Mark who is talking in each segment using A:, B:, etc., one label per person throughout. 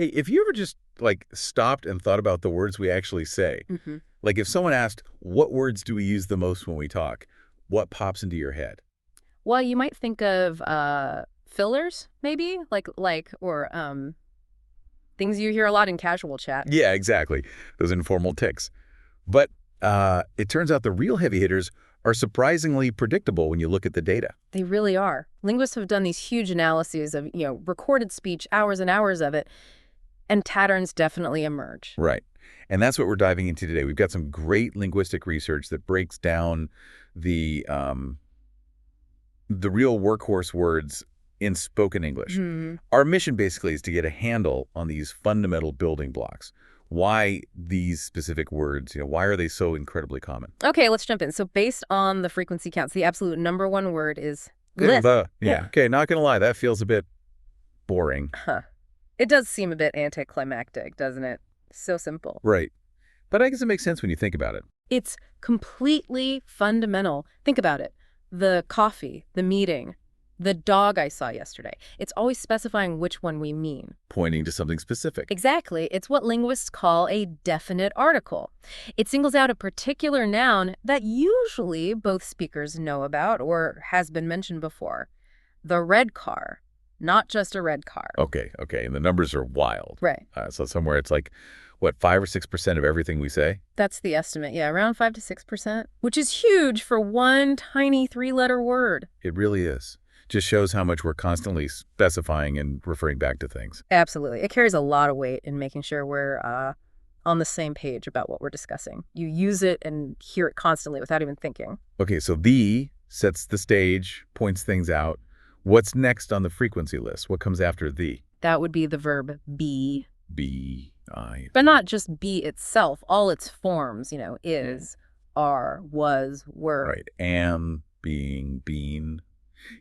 A: Hey, if you ever just, like, stopped and thought about the words we actually say, like if someone asked, what words do we use the most when we talk, what pops into your head?
B: Well, you might think of fillers, maybe, or things you hear a lot in casual chat.
A: Yeah, exactly. Those informal tics. But it turns out the real heavy hitters are surprisingly predictable when you look at the data.
B: They really are. Linguists have done these huge analyses of, recorded speech, hours and hours of it, and patterns definitely emerge.
A: Right. And that's what we're diving into today. We've got some great linguistic research that breaks down the real workhorse words in spoken English. Our mission basically is to get a handle on these fundamental building blocks. Why these specific words, why are they so incredibly common?
B: Okay, let's jump in. So based on the frequency counts, the absolute number one word is
A: Yeah,
B: list.
A: yeah. Okay, not going to lie, that feels a bit boring.
B: Huh. It does seem a bit anticlimactic, doesn't it? So simple.
A: Right. But I guess it makes sense when you think about it.
B: It's completely fundamental. Think about it. The coffee, the meeting, the dog I saw yesterday. It's always specifying which one we mean.
A: Pointing to something specific.
B: Exactly. It's what linguists call a definite article. It singles out a particular noun that usually both speakers know about or has been mentioned before. The red car, not just a red car.
A: Okay. And the numbers are wild.
B: Right.
A: So somewhere it's like, what, 5 or 6% of everything we say?
B: That's the estimate. Yeah, around 5 to 6%, which is huge for one tiny 3-letter word.
A: It really is. Just shows how much we're constantly specifying and referring back to things.
B: Absolutely. It carries a lot of weight in making sure we're on the same page about what we're discussing. You use it and hear it constantly without even thinking.
A: Okay, so the sets the stage, points things out. What's next on the frequency list? What comes after the?
B: That would be the verb be.
A: Be, I.
B: But not just be itself, all its forms, is, are, was, were.
A: Right. Am, being, been.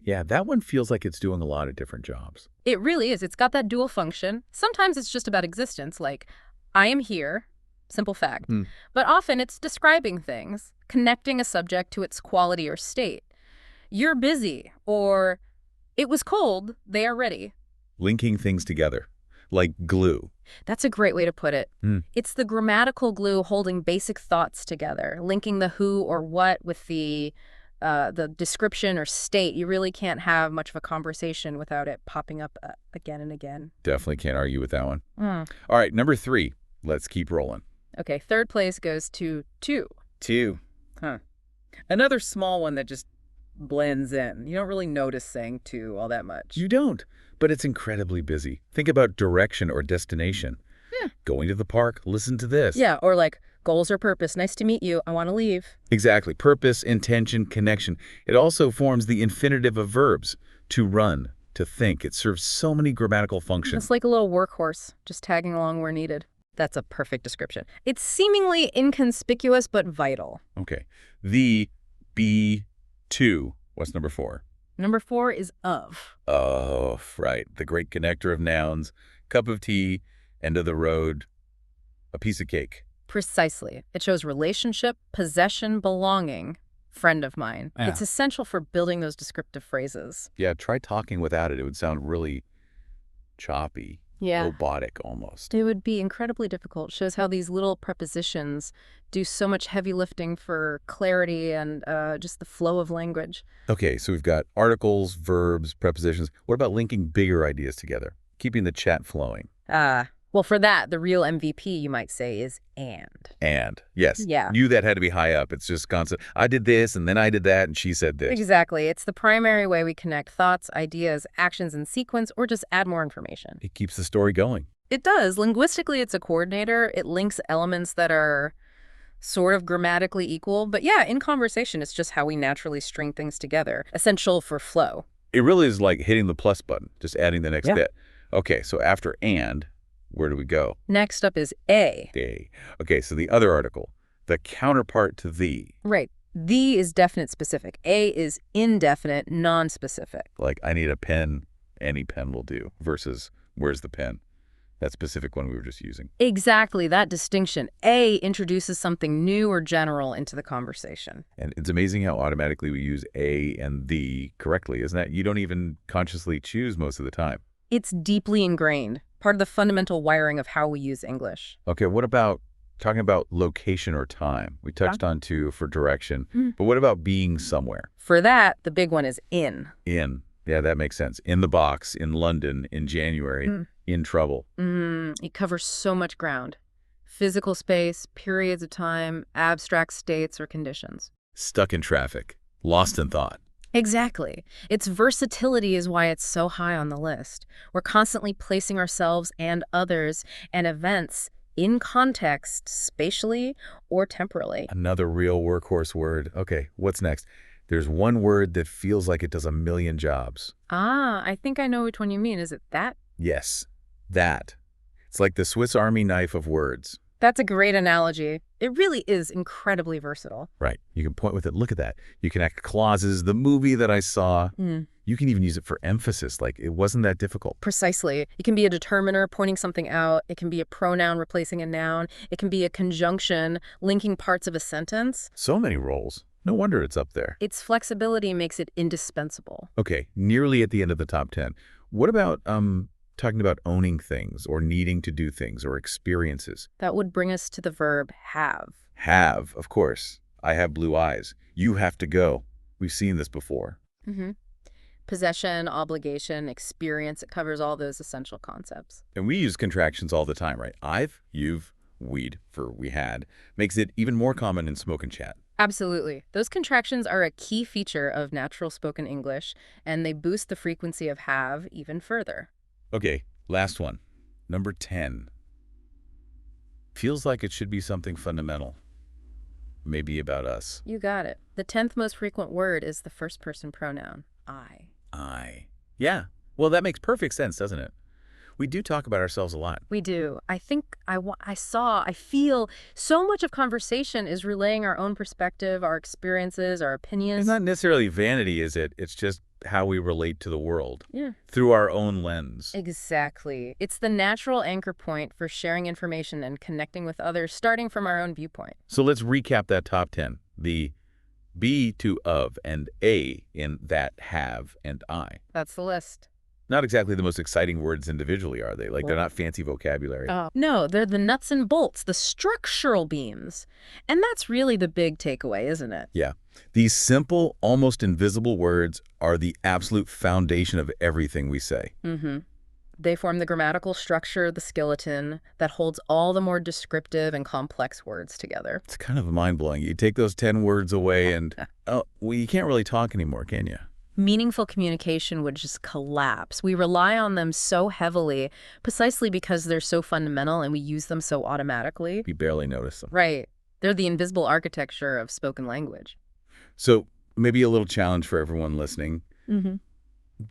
A: Yeah, that one feels like it's doing a lot of different jobs.
B: It really is. It's got that dual function. Sometimes it's just about existence, like, I am here, simple fact. But often it's describing things, connecting a subject to its quality or state. You're busy, or it was cold, they are ready.
A: Linking things together, like glue.
B: That's a great way to put it. It's the grammatical glue holding basic thoughts together, linking the who or what with the description or state. You really can't have much of a conversation without it popping up again and again.
A: Definitely can't argue with that one. All right, number 3. Let's keep rolling.
B: Okay, third place goes to to.
C: To. Huh. Another small one that just blends in. You don't really notice saying to all that much.
A: You don't, but it's incredibly busy. Think about direction or destination. Going to the park, listen to this.
B: Yeah, or like goals or purpose. Nice to meet you. I want to leave.
A: Exactly. Purpose, intention, connection. It also forms the infinitive of verbs. To run, to think. It serves so many grammatical functions.
B: It's like a little workhorse, just tagging along where needed. That's a perfect description. It's seemingly inconspicuous but vital.
A: Okay. The, be, to. What's number 4?
B: Number 4 is of.
A: Oh, right. The great connector of nouns. Cup of tea, end of the road, a piece of cake.
B: Precisely. It shows relationship, possession, belonging. Friend of mine.
C: Yeah.
B: It's essential for building those descriptive phrases.
A: Yeah, try talking without it. It would sound really choppy, robotic almost.
B: It would be incredibly difficult. Shows how these little prepositions do so much heavy lifting for clarity and just the flow of language.
A: Okay, so we've got articles, verbs, prepositions. What about linking bigger ideas together? Keeping the chat flowing.
B: Well, for that, the real MVP, you might say, is and.
A: And, yes.
B: Yeah.
A: Knew that had to be high up. It's just constant. I did this, and then I did that, and she said this.
B: Exactly. It's the primary way we connect thoughts, ideas, actions in sequence, or just add more information.
A: It keeps the story going.
B: It does. Linguistically, it's a coordinator. It links elements that are sort of grammatically equal. But yeah, in conversation, it's just how we naturally string things together. Essential for flow.
A: It really is like hitting the plus button, just adding the next bit. Okay, so after and, where do we go?
B: Next up is a.
A: A. Okay, so the other article, the counterpart to the.
B: Right. The is definite specific. A is indefinite, non-specific.
A: Like, I need a pen, any pen will do, versus where's the pen? That specific one we were just using.
B: Exactly, that distinction. A introduces something new or general into the conversation.
A: And it's amazing how automatically we use a and the correctly, isn't that? You don't even consciously choose most of the time.
B: It's deeply ingrained. Part of the fundamental wiring of how we use English.
A: Okay, what about talking about location or time? We touched on to for direction, but what about being somewhere?
B: For that, the big one is in.
A: In. Yeah, that makes sense. In the box, in London, in January, in trouble.
B: It covers so much ground. Physical space, periods of time, abstract states or conditions.
A: Stuck in traffic. Lost in thought.
B: Exactly. Its versatility is why it's so high on the list. We're constantly placing ourselves and others and events in context, spatially or temporally.
A: Another real workhorse word. Okay, what's next? There's one word that feels like it does a million jobs.
B: Ah, I think I know which one you mean. Is it that?
A: Yes, that. It's like the Swiss Army knife of words.
B: That's a great analogy. It really is incredibly versatile.
A: Right. You can point with it. Look at that. You can act clauses, the movie that I saw. You can even use it for emphasis, like it wasn't that difficult.
B: Precisely. It can be a determiner pointing something out. It can be a pronoun replacing a noun. It can be a conjunction linking parts of a sentence.
A: So many roles. No wonder it's up there.
B: Its flexibility makes it indispensable.
A: Okay, nearly at the end of the top 10. What about talking about owning things or needing to do things or experiences?
B: That would bring us to the verb have.
A: Have, of course. I have blue eyes. You have to go. We've seen this before.
B: Possession, obligation, experience, it covers all those essential concepts.
A: And we use contractions all the time, right? I've, you've, we'd, for we had, makes it even more common in spoken chat.
B: Absolutely. Those contractions are a key feature of natural spoken English, and they boost the frequency of have even further.
A: Okay, last one. Number 10. Feels like it should be something fundamental. Maybe about us.
B: You got it. The 10th most frequent word is the first-person pronoun, I.
A: I. Yeah. Well, that makes perfect sense, doesn't it? We do talk about ourselves a lot.
B: We do. I think I feel so much of conversation is relaying our own perspective, our experiences, our opinions.
A: It's not necessarily vanity, is it? It's just how we relate to the world.
B: Yeah.
A: Through our own lens.
B: Exactly. It's the natural anchor point for sharing information and connecting with others, starting from our own viewpoint.
A: So let's recap that top 10. The be, to, of, and a in that, have, and I.
B: That's the list.
A: Not exactly the most exciting words individually, are they? Like, they're not fancy vocabulary.
B: No, they're the nuts and bolts, the structural beams. And that's really the big takeaway, isn't it?
A: Yeah. These simple, almost invisible words are the absolute foundation of everything we say.
B: They form the grammatical structure, the skeleton, that holds all the more descriptive and complex words together.
A: It's kind of mind-blowing. You take those 10 words away and, well, you can't really talk anymore, can you?
B: Meaningful communication would just collapse. We rely on them so heavily precisely because they're so fundamental and we use them so automatically.
A: We barely notice them.
B: Right. They're the invisible architecture of spoken language.
A: So maybe a little challenge for everyone listening.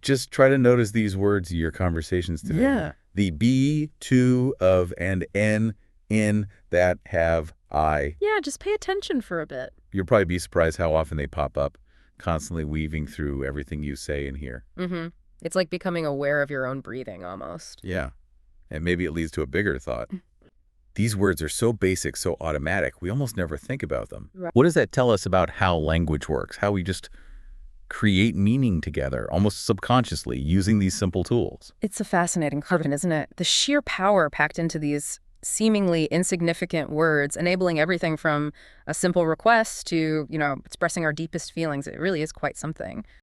A: Just try to notice these words in your conversations today.
B: Yeah.
A: The be, to, of, and n, in, that, have, I.
B: Yeah, just pay attention for a bit.
A: You'll probably be surprised how often they pop up, constantly weaving through everything you say and hear.
B: It's like becoming aware of your own breathing almost.
A: Yeah. And maybe it leads to a bigger thought. These words are so basic, so automatic, we almost never think about them.
B: Right.
A: What does that tell us about how language works, how we just create meaning together, almost subconsciously, using these simple tools?
B: It's a fascinating carbon, isn't it? The sheer power packed into these seemingly insignificant words, enabling everything from a simple request to, expressing our deepest feelings. It really is quite something.